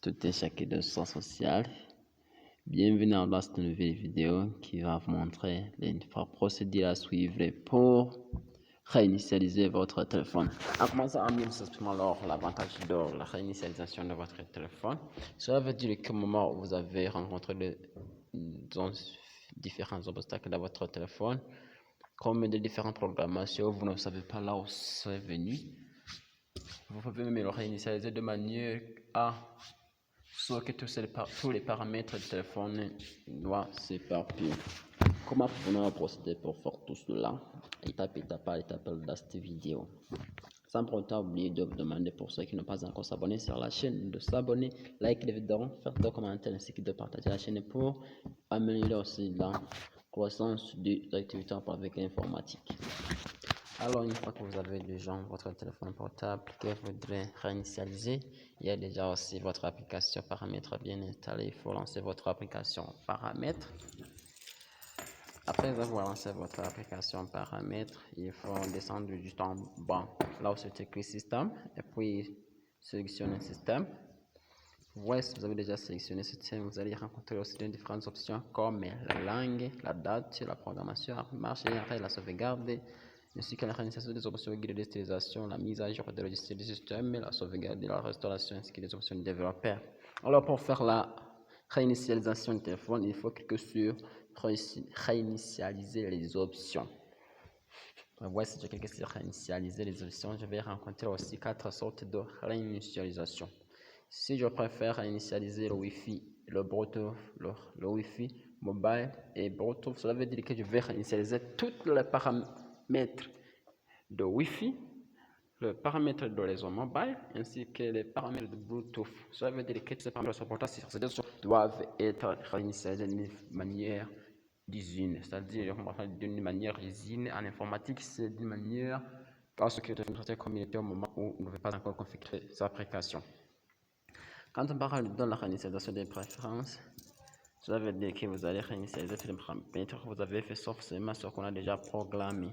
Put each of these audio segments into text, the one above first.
Tout est chacun de son social. Bienvenue dans cette nouvelle vidéo qui va vous montrer les procédures à suivre pour réinitialiser votre téléphone. En commençant, nous exprimons alors l'avantage de la réinitialisation de votre téléphone. Cela veut dire qu'au moment où vous avez rencontré différents obstacles dans votre téléphone, comme de différentes programmations, vous ne savez pas là où c'est venu. Vous pouvez même le réinitialiser de manière à ce que tous les paramètres du téléphone doivent s'éparpiller. Comment pouvons-nous procéder pour faire tout cela? Étape par étape dans cette vidéo. Sans pour autant oublier de vous demander pour ceux qui n'ont pas encore s'abonné sur la chaîne de s'abonner, liker les vidéos, faire des commentaires ainsi que de partager la chaîne pour améliorer aussi la croissance des activités en rapport avec l'informatique. Alors, une fois que vous avez déjà votre téléphone portable que vous voudrez réinitialiser, il y a déjà aussi votre application paramètres bien installée. Il faut lancer votre application paramètres. Après avoir lancé votre application paramètres, il faut descendre juste en bas, là où c'est écrit système, et puis sélectionner système. Voici si vous avez déjà sélectionné ce système, vous allez rencontrer aussi différentes options comme la langue, la date, la programmation, marche et la sauvegarde, ainsi que la réinitialisation des options guide d'utilisation, la mise à jour des logiciels du système, la sauvegarde et la restauration, ainsi que des options de développeur. Alors pour faire la réinitialisation du téléphone, il faut cliquer sur réinitialiser les options. Voici si je clique sur réinitialiser les options, je vais rencontrer aussi 4 sortes de réinitialisation. Si je préfère réinitialiser le Wi-Fi, le Bluetooth, le Wi-Fi mobile et Bluetooth, cela veut dire que je vais réinitialiser tous les paramètres de Wi-Fi, le paramètre de réseau mobile ainsi que les paramètres de Bluetooth. Cela veut dire que ces paramètres supportés sur ces options doivent être réinitialisés d'une manière d'usine, c'est-à-dire d'une manière d'usine en informatique, c'est d'une manière parce que la communauté au moment où vous n'avez pas encore configuré sa application. Quand on parle de la réinitialisation des préférences, cela veut dire que vous allez réinitialiser les paramètres que vous avez fait forcément ce qu'on a déjà programmé.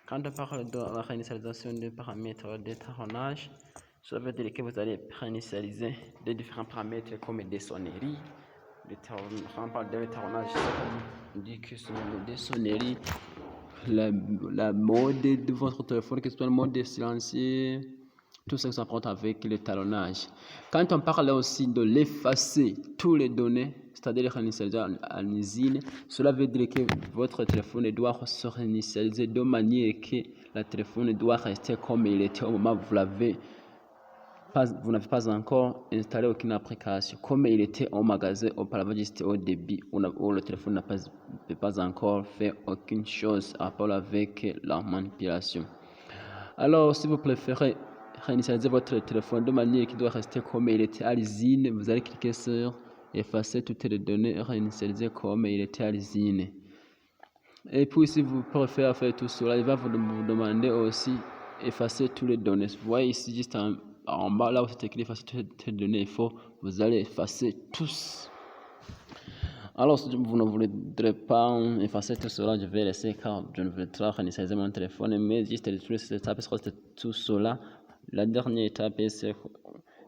Quand on parle de la réinitialisation des paramètres d'étalonnage, cela veut dire que vous allez réinitialiser des différents paramètres comme des sonneries. Quand on parle de l'étalonnage, on dit que c'est des sonneries, la mode de votre téléphone, que ce soit le mode silencieux, tout ce qui s'apporte avec l'étalonnage. Quand on parle aussi de l'effacer toutes les données, c'est-à-dire réinitialiser en usine, cela veut dire que votre téléphone doit se réinitialiser de manière que le téléphone doit rester comme il était au moment où vous n'avez pas encore installé aucune application, comme il était au magasin auparavant, juste au début où le téléphone n'a pas encore fait aucune chose à part avec la manipulation. Alors, si vous préférez réinitialiser votre téléphone de manière qui doit rester comme il était à l'usine, vous allez cliquer sur effacer toutes les données et réinitialiser comme il était à l'usine. Et puis si vous préférez faire tout cela, il va vous demander aussi effacer toutes les données. Vous voyez ici juste en bas là où c'est écrit effacer toutes les données, vous allez effacer tous. Alors si vous ne voudrez pas effacer tout cela, je vais laisser car je ne veux pas réinitialiser mon téléphone, mais juste détruire cette étape, tout cela. La dernière étape, c'est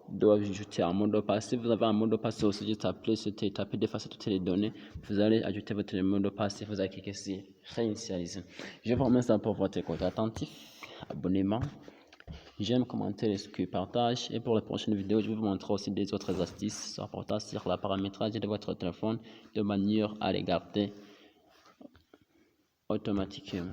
d'ajouter un mot de passe. Si vous avez un mot de passe, aussi juste appeler cette étape d'effacer toutes les données. Vous allez ajouter votre mot de passe et vous allez cliquer sur réinitialiser. Je vous remercie pour votre écoute attentif, abonnement, j'aime, commenter, et partage. Et pour les prochaines vidéos, je vais vous montrer aussi des autres astuces portant sur le paramétrage de votre téléphone de manière à les garder automatiquement.